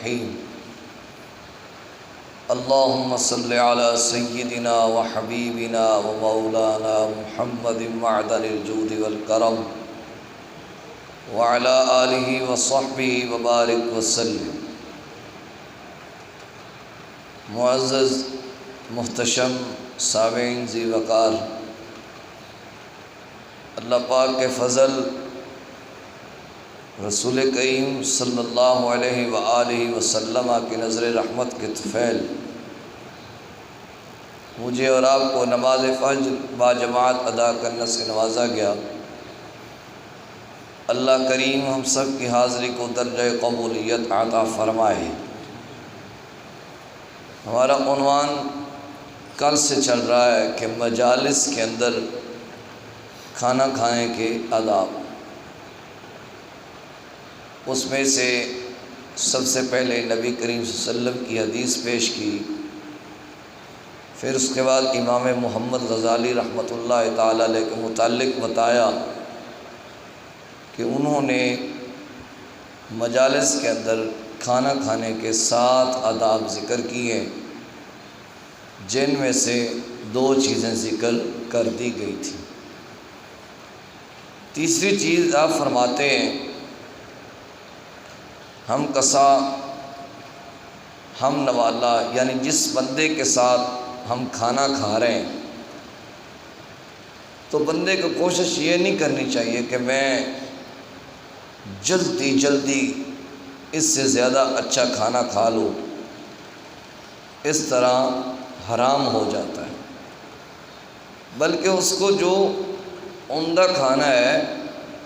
الرحیم اللہم صل علی سیدنا و حبیبنا و مولانا محمد معدن الجود والکرم وعلی آلہ و صحبہ وبارک وسلم۔ معزز محتشم سامعین ذی وقار، اللہ پاک کے فضل، رسول کریم صلی اللہ علیہ وآلہ وسلم کی نظر رحمت کے طفیل مجھے اور آپ کو نماز فجر باجماعت ادا کرنے سے نوازا گیا۔ اللہ کریم ہم سب کی حاضری کو درجہ قبولیت عطا فرمائے۔ ہمارا عنوان کل سے چل رہا ہے کہ مجالس کے اندر کھانا کھانے کے آداب۔ اس میں سے سب سے پہلے نبی کریم صلی اللہ علیہ وسلم کی حدیث پیش کی، پھر اس کے بعد امام محمد غزالی رحمۃ اللہ تعالی علیہ کے متعلق بتایا کہ انہوں نے مجالس کے اندر کھانا کھانے کے 7 آداب ذکر کیے، جن میں سے 2 چیزیں ذکر کر دی گئی تھی۔ تیسری چیز آپ فرماتے ہیں ہم کسا ہم نوالا، یعنی جس بندے کے ساتھ ہم کھانا کھا رہے ہیں تو بندے کو کوشش یہ نہیں کرنی چاہیے کہ میں جلدی اس سے زیادہ اچھا کھانا کھا لوں، اس طرح حرام ہو جاتا ہے، بلکہ اس کو جو عمدہ کھانا ہے،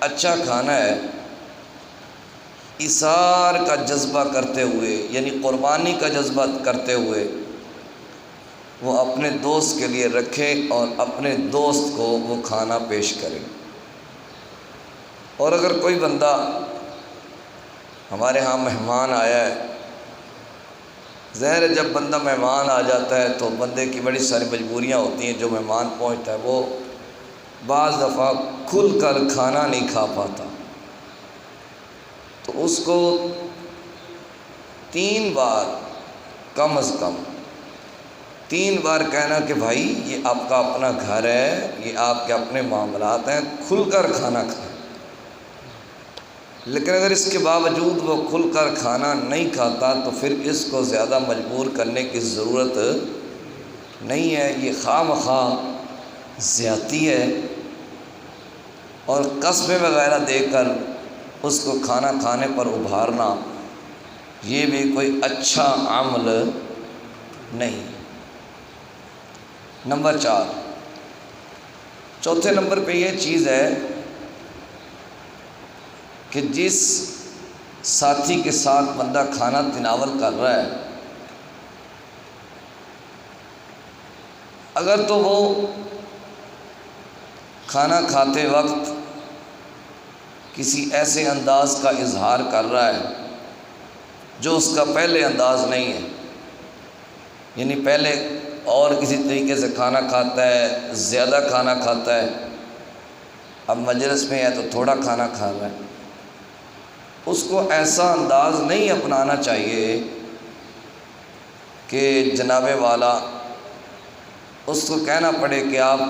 اچھا کھانا ہے، ایثار کا جذبہ کرتے ہوئے، یعنی قربانی کا جذبہ کرتے ہوئے وہ اپنے دوست کے لیے رکھے اور اپنے دوست کو وہ کھانا پیش کرے۔ اور اگر کوئی بندہ ہمارے ہاں مہمان آیا ہے، ظاہر ہے جب بندہ مہمان آ جاتا ہے تو بندے کی بڑی ساری مجبوریاں ہوتی ہیں، جو مہمان پہنچتا ہے وہ بعض دفعہ کھل کر کھانا نہیں کھا پاتا، تو اس کو 3 بار، کم از کم 3 بار کہنا کہ بھائی یہ آپ کا اپنا گھر ہے، یہ آپ کے اپنے معاملات ہیں، کھل کر کھانا کھائیں۔ لیکن اگر اس کے باوجود وہ کھل کر کھانا نہیں کھاتا تو پھر اس کو زیادہ مجبور کرنے کی ضرورت نہیں ہے، یہ خواہ مخواہ زیادتی ہے، اور قسمیں وغیرہ دے کر اس کو کھانا کھانے پر ابھارنا یہ بھی کوئی اچھا عمل نہیں۔ نمبر 4، چوتھے نمبر پہ یہ چیز ہے کہ جس ساتھی کے ساتھ بندہ کھانا تناول کر رہا ہے، اگر تو وہ کھانا کھاتے وقت کسی ایسے انداز کا اظہار کر رہا ہے جو اس کا پہلے انداز نہیں ہے، یعنی پہلے اور کسی طریقے سے کھانا کھاتا ہے، زیادہ کھانا کھاتا ہے، اب مجلس میں ہے تو تھوڑا کھانا کھا رہا ہے، اس کو ایسا انداز نہیں اپنانا چاہیے کہ جناب والا اس کو کہنا پڑے کہ آپ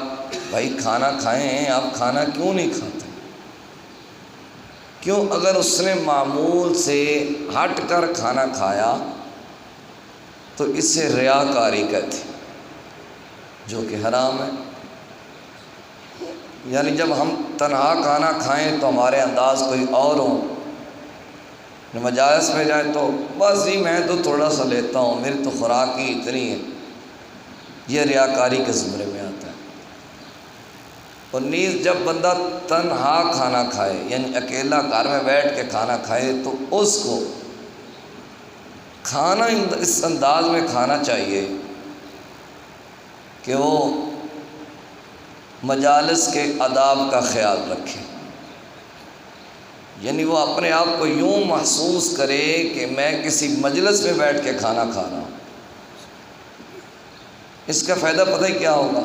بھائی کھانا کھائیں، آپ کھانا کیوں نہیں کھاتے؟ کیوں؟ اگر اس نے معمول سے ہٹ کر کھانا کھایا تو اس سے ریاکاری کہتے ہیں، جو کہ حرام ہے۔ یعنی جب ہم تنہا کھانا کھائیں تو ہمارے انداز کوئی اور ہوں، مجالس میں جائیں تو بس جی میں تو تھوڑا سا لیتا ہوں، میری تو خوراک ہی اتنی ہے، یہ ریاکاری کے زمرے میں آتا ہے۔ اور نیز جب بندہ تنہا کھانا کھائے، یعنی اکیلا گھر میں بیٹھ کے کھانا کھائے، تو اس کو کھانا اس انداز میں کھانا چاہیے کہ وہ مجالس کے آداب کا خیال رکھے، یعنی وہ اپنے آپ کو یوں محسوس کرے کہ میں کسی مجلس میں بیٹھ کے کھانا کھا رہا ہوں۔ اس کا فائدہ پتہ ہی کیا ہوگا؟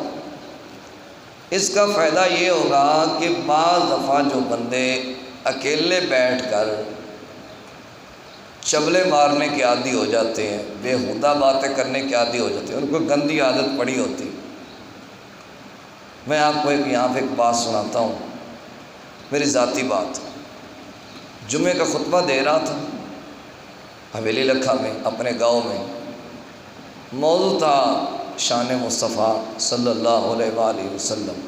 اس کا فائدہ یہ ہوگا کہ بعض دفعہ جو بندے اکیلے بیٹھ کر چبلے مارنے کے عادی ہو جاتے ہیں، بےہودہ باتیں کرنے کے عادی ہو جاتے ہیں، ان کو گندی عادت پڑی ہوتی۔ میں آپ کو یہاں پہ ایک بات سناتا ہوں، میری ذاتی بات۔ جمعے کا خطبہ دے رہا تھا حویلی لکھا میں اپنے گاؤں میں، موضوع تھا شان مصطفیٰ صلی اللہ علیہ وآلہ وسلم۔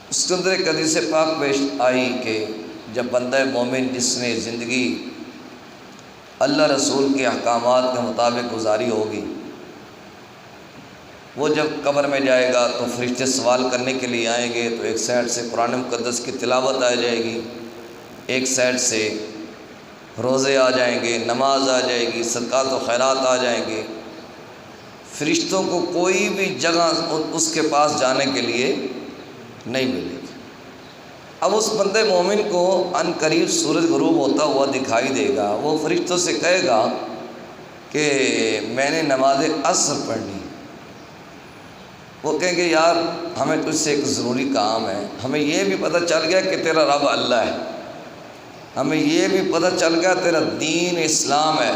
اس کے اندر ایک حدیث پاک پیش آئی کہ جب بندہ مومن جس نے زندگی اللہ رسول کے احکامات کے مطابق گزاری ہوگی، وہ جب قبر میں جائے گا تو فرشتے سوال کرنے کے لیے آئیں گے، تو ایک سائڈ سے قرآن مقدس کی تلاوت آ جائے گی، ایک سائڈ سے روزے آ جائیں گے، نماز آ جائے گی، صدقات و خیرات آ جائیں گے۔ فرشتوں کو کوئی بھی جگہ اس کے پاس جانے کے لیے نہیں ملے گی۔ اب اس بندے مومن کو عن قریب سورج غروب ہوتا ہوا دکھائی دے گا، وہ فرشتوں سے کہے گا کہ میں نے نماز عصر پڑھنی۔ وہ کہیں گے یار ہمیں تجھ سے ایک ضروری کام ہے، ہمیں یہ بھی پتہ چل گیا کہ تیرا رب اللہ ہے، ہمیں یہ بھی پتہ چل گیا تیرا دین اسلام ہے،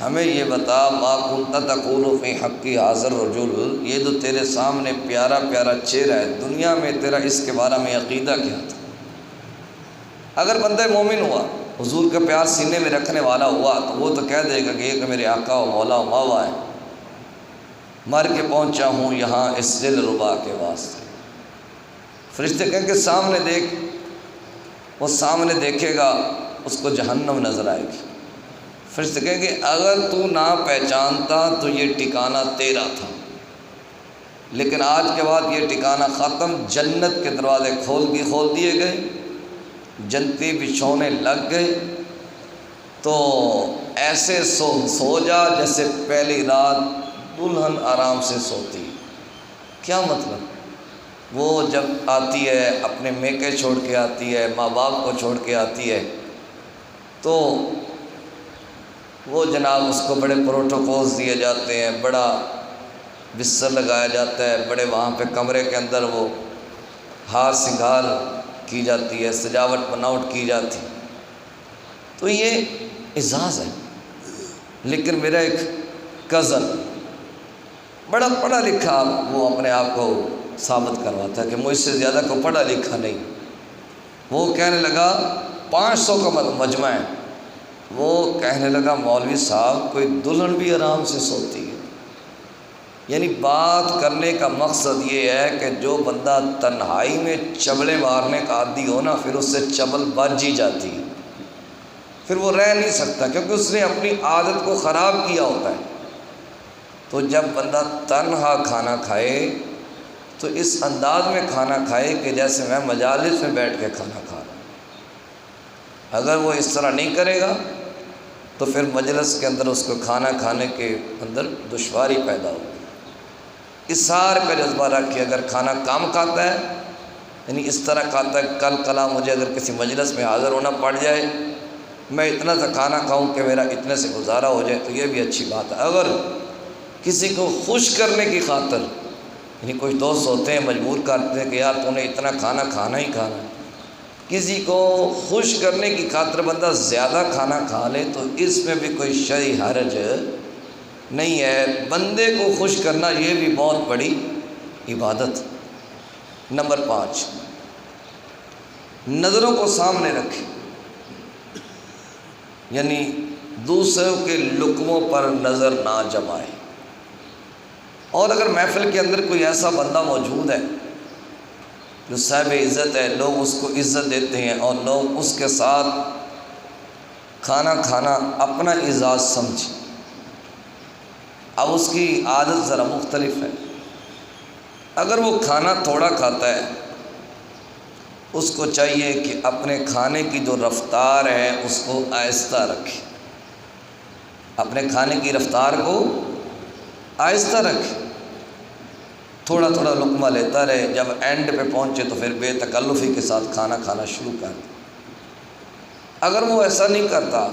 ہمیں یہ بتا ما کنت تقول فی حقی حاضر رجل، یہ جو تیرے سامنے پیارا پیارا چہرہ ہے، دنیا میں تیرا اس کے بارے میں عقیدہ کیا تھا؟ اگر بندہ مومن ہوا، حضور کا پیار سینے میں رکھنے والا ہوا، تو وہ تو کہہ دے گا کہ یہ کہ میرے آقا و مولا و ماوا ہے، مر کے پہنچا ہوں یہاں اس دل ربا کے واسطے۔ فرشتے کہیں کہ سامنے دیکھ، وہ سامنے دیکھے گا، اس کو جہنم نظر آئے گی۔ فرشتے کہیں گے اگر تو نہ پہچانتا تو یہ ٹھکانہ تیرا تھا، لیکن آج کے بعد یہ ٹھکانہ ختم، جنت کے دروازے کھول دیے گئے، جنتی بچھونے لگ گئے، تو ایسے سو جا جیسے پہلی رات دلہن آرام سے سوتی۔ کیا مطلب؟ وہ جب آتی ہے اپنے میکے چھوڑ کے آتی ہے، ماں باپ کو چھوڑ کے آتی ہے، تو وہ جناب اس کو بڑے پروٹوکولز دیے جاتے ہیں، بڑا بستر لگایا جاتا ہے، بڑے وہاں پہ کمرے کے اندر وہ ہار سنگھار کی جاتی ہے، سجاوٹ بناوٹ کی جاتی۔ تو یہ اعزاز ہے۔ لیکن میرا ایک کزن بڑا پڑھا لکھا، وہ اپنے آپ کو ثابت کرواتا ہے کہ مجھ سے زیادہ کو پڑھا لکھا نہیں، وہ کہنے لگا 500 کا مجمع ہے، وہ کہنے لگا مولوی صاحب کوئی دلہن بھی آرام سے سوتی ہے۔ یعنی بات کرنے کا مقصد یہ ہے کہ جو بندہ تنہائی میں چبلے مارنے کا عادی ہو نا، پھر اس سے چبل بج ہی جاتی ہے، پھر وہ رہ نہیں سکتا، کیونکہ اس نے اپنی عادت کو خراب کیا ہوتا ہے۔ تو جب بندہ تنہا کھانا کھائے تو اس انداز میں کھانا کھائے کہ جیسے میں مجالس میں بیٹھ کے کھانا کھا رہا ہوں۔ اگر وہ اس طرح نہیں کرے گا تو پھر مجلس کے اندر اس کو کھانا کھانے کے اندر دشواری پیدا ہوگی۔ اصرار کا جذبہ رکھ کے اگر کھانا کم کھاتا ہے، یعنی اس طرح کھاتا ہے کل کلا مجھے اگر کسی مجلس میں حاضر ہونا پڑ جائے، میں اتنا سا کھانا کھاؤں کہ میرا اتنے سے گزارا ہو جائے، تو یہ بھی اچھی بات ہے۔ اگر کسی کو خوش کرنے کی خاطر، یعنی کچھ دوست ہوتے ہیں مجبور کرتے ہیں کہ یار تو نے اتنا کھانا کھانا ہی کھانا ہے، کسی کو خوش کرنے کی خاطر بندہ زیادہ کھانا کھا لے تو اس میں بھی کوئی شرعی حرج نہیں ہے۔ بندے کو خوش کرنا یہ بھی بہت بڑی عبادت۔ نمبر 5، نظروں کو سامنے رکھیں، یعنی دوسروں کے لقموں پر نظر نہ جمائے۔ اور اگر محفل کے اندر کوئی ایسا بندہ موجود ہے جو صاحب عزت ہے، لوگ اس کو عزت دیتے ہیں اور لوگ اس کے ساتھ کھانا کھانا اپنا اعزاز سمجھیں۔ اب اس کی عادت ذرا مختلف ہے، اگر وہ کھانا تھوڑا کھاتا ہے، اس کو چاہیے کہ اپنے کھانے کی جو رفتار ہے اس کو آہستہ رکھے، اپنے کھانے کی رفتار کو آہستہ رکھے، تھوڑا تھوڑا لقمہ لیتا رہے، جب اینڈ پہ پہنچے تو پھر بے تکلفی کے ساتھ کھانا کھانا شروع کر دے۔ اگر وہ ایسا نہیں کرتا،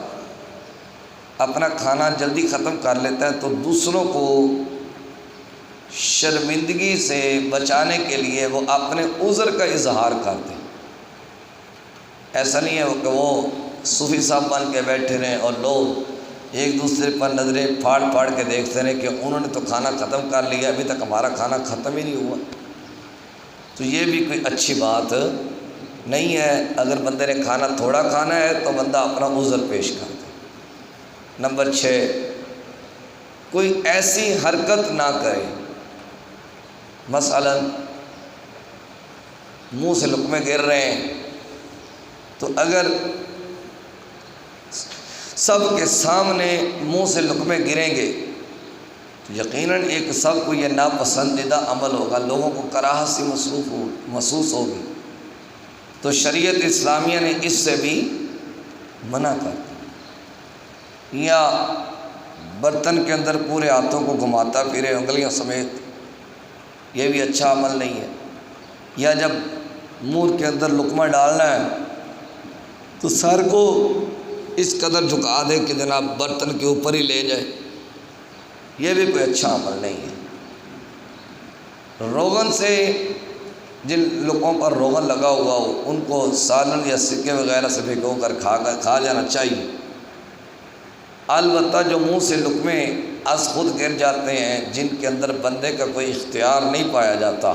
اپنا کھانا جلدی ختم کر لیتا ہے، تو دوسروں کو شرمندگی سے بچانے کے لیے وہ اپنے عذر کا اظہار کرتے ہیں۔ ایسا نہیں ہے کہ وہ صوفی صاحب بن کے بیٹھے رہیں اور لوگ ایک دوسرے پر نظریں پھاڑ پھاڑ کے دیکھتے رہیں کہ انہوں نے تو کھانا ختم کر لیا، ابھی تک ہمارا کھانا ختم ہی نہیں ہوا، تو یہ بھی کوئی اچھی بات نہیں ہے۔ اگر بندے نے کھانا تھوڑا کھانا ہے تو بندہ اپنا عذر پیش کر دے۔ نمبر 6، کوئی ایسی حرکت نہ کرے، مثلا منہ سے لقمے گر رہے ہیں تو اگر سب کے سامنے منہ سے لقمے گریں گے تو یقیناً ایک سب کو یہ ناپسندیدہ عمل ہوگا، لوگوں کو کراہت سی محسوس ہوگی، تو شریعت اسلامیہ نے اس سے بھی منع کر دیا۔ یا برتن کے اندر پورے ہاتھوں کو گھماتا پھرے انگلیاں سمیت، یہ بھی اچھا عمل نہیں ہے۔ یا جب منہ کے اندر لقمہ ڈالنا ہے تو سر کو اس قدر جھکا دے کہ جناب برتن کے اوپر ہی لے جائے، یہ بھی کوئی اچھا عمل نہیں ہے۔ روغن سے، جن لوگوں پر روغن لگا ہوا ہو ان کو سالن یا سکے وغیرہ سے بھگو کر کھا جانا چاہیے۔ البتہ جو منہ سے لقمے از خود گر جاتے ہیں، جن کے اندر بندے کا کوئی اختیار نہیں پایا جاتا،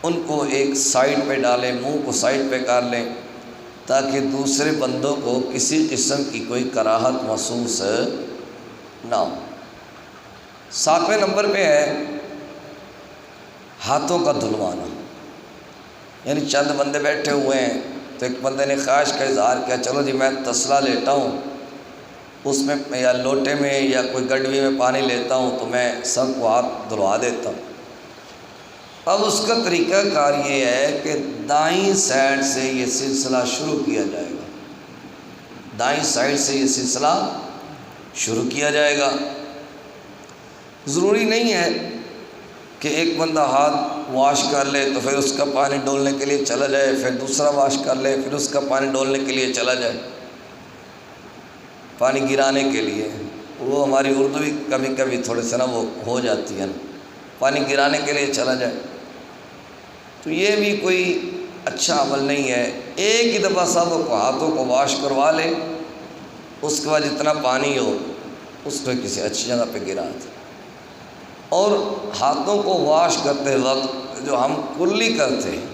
ان کو ایک سائڈ پہ ڈالیں، منہ کو سائڈ پہ کر لیں تاکہ دوسرے بندوں کو کسی قسم کی کوئی کراہت محسوس نہ ہو۔ 7ویں نمبر پہ ہے ہاتھوں کا دھلوانا، یعنی چند بندے بیٹھے ہوئے ہیں تو ایک بندے نے خواہش کا اظہار کیا، چلو جی میں تسلا لیتا ہوں، اس میں یا لوٹے میں یا کوئی گڈوی میں پانی لیتا ہوں تو میں سب کو ہاتھ دھلوا دیتا ہوں۔ اب اس کا طریقہ کار یہ ہے کہ دائیں سائڈ سے یہ سلسلہ شروع کیا جائے گا، دائیں سائڈ سے یہ سلسلہ شروع کیا جائے گا۔ ضروری نہیں ہے کہ ایک بندہ ہاتھ واش کر لے تو پھر اس کا پانی ڈولنے کے لیے چلا جائے، پھر دوسرا واش کر لے پھر اس کا پانی ڈولنے کے لیے چلا جائے، پانی گرانے کے لیے۔ وہ ہماری اردو بھی کبھی کبھی تھوڑے سے نا وہ ہو جاتی ہے نا، پانی گرانے کے لیے چلا جائے، تو یہ بھی کوئی اچھا عمل نہیں ہے۔ ایک ہی دفعہ سب کو ہاتھوں کو واش کروا لے، اس کے بعد جتنا پانی ہو اس کو کسی اچھی جگہ پہ گرا دے۔ اور ہاتھوں کو واش کرتے وقت جو ہم کلی کرتے ہیں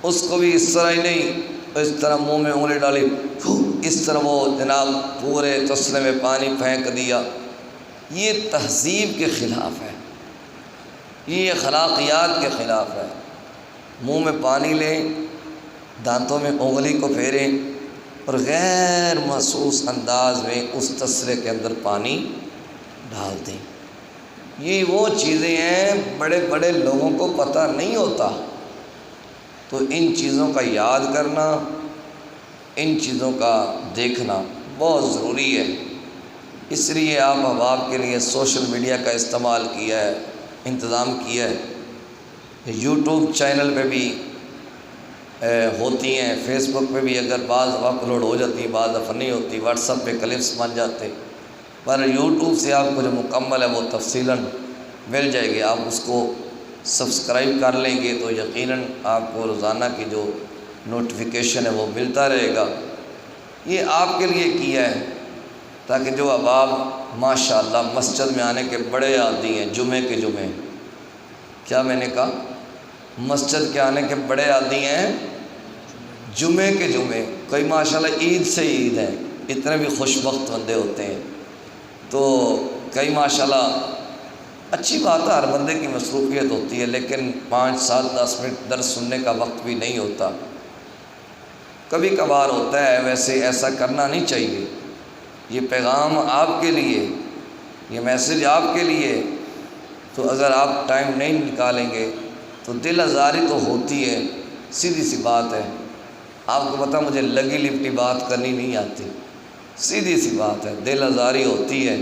اس کو بھی اس طرح ہی نہیں، اس طرح منہ میں انگلی ڈالی اس طرح وہ جناب پورے تسلے میں پانی پھینک دیا، یہ تہذیب کے خلاف ہے، یہ اخلاقیات کے خلاف ہے۔ منہ میں پانی لیں، دانتوں میں انگلی کو پھیریں اور غیر محسوس انداز میں اس تسلے کے اندر پانی ڈال دیں۔ یہ وہ چیزیں ہیں بڑے بڑے لوگوں کو پتہ نہیں ہوتا، تو ان چیزوں کا یاد کرنا، ان چیزوں کا دیکھنا بہت ضروری ہے۔ اس لیے آپ احباب کے لیے سوشل میڈیا کا استعمال کیا ہے، انتظام کیا ہے، یوٹیوب چینل پہ بھی ہوتی ہیں، فیس بک پہ بھی اگر بعض اپلوڈ ہو جاتی ہیں، بعض دفعہ نہیں ہوتی، واٹس ایپ پہ کلپس بن جاتے، پر یوٹیوب سے آپ کو جو مکمل ہے وہ تفصیلاً مل جائے گی۔ آپ اس کو سبسکرائب کر لیں گے تو یقیناً آپ کو روزانہ کی جو نوٹیفیکیشن ہے وہ ملتا رہے گا۔ یہ آپ کے لیے کیا ہے تاکہ جو احباب ماشاءاللہ مسجد میں آنے کے بڑے عادی ہیں، جمعے کے جمعے، کیا میں نے کہا مسجد کے آنے کے بڑے عادی ہیں، جمعے کے جمعے، کوئی ماشاءاللہ عید سے عید ہے، اتنے بھی خوش بخت بندے ہوتے ہیں، تو کئی ماشاءاللہ اچھی بات ہے، ہر بندے کی مصروفیت ہوتی ہے، لیکن 5 7 10 منٹ درس سننے کا وقت بھی نہیں ہوتا، کبھی کبھار ہوتا ہے، ویسے ایسا کرنا نہیں چاہیے۔ یہ پیغام آپ کے لیے، یہ میسج آپ کے لیے، تو اگر آپ ٹائم نہیں نکالیں گے تو دل آزاری تو ہوتی ہے، سیدھی سی بات ہے۔ آپ کو پتہ مجھے لگی لپٹی بات کرنی نہیں آتی، سیدھی سی بات ہے، دل آزاری ہوتی ہے،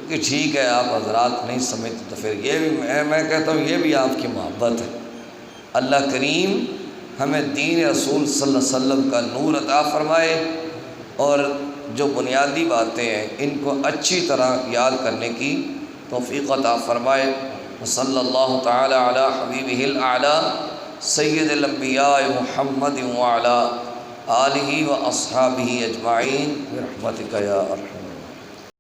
کہ ٹھیک ہے آپ حضرات نہیں سمجھتے تو پھر یہ بھی میں کہتا ہوں یہ بھی آپ کی محبت ہے۔ اللہ کریم ہمیں دین رسول صلی اللہ علیہ وسلم کا نور عطا فرمائے اور جو بنیادی باتیں ہیں ان کو اچھی طرح یاد کرنے کی توفیق عطا فرمائے۔ صلی اللہ تعالی علی حبیبہ الاعلی سید الانبیاء محمد وعلی آلہ و اصحابہ اجمعین برحمتک یا ارحم